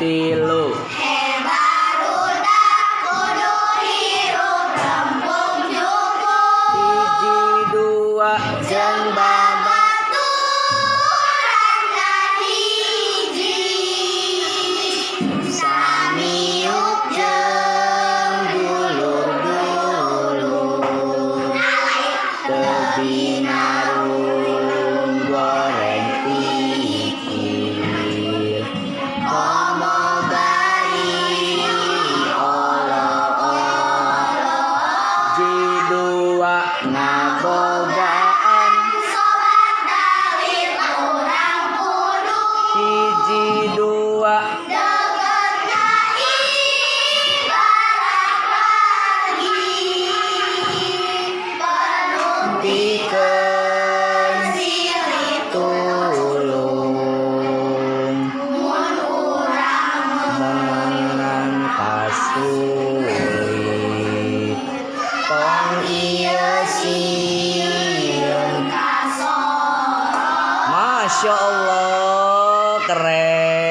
tilu. Barudak kudu hirup rempung cukup. Hiji dua jeung Babaturan dan hiji. Samiuk jeung dulur-dulur. tebi narung goreng pikir. Komo bari olo-olo. Jidua ngabogaan. Sobat dalit urang kudu. Hiji dua Deketna ibarat lagi. pikeun Silih tulung. mun urang Menang kasulit. Tong ieu sieun. kasorot. Masya Allah keren.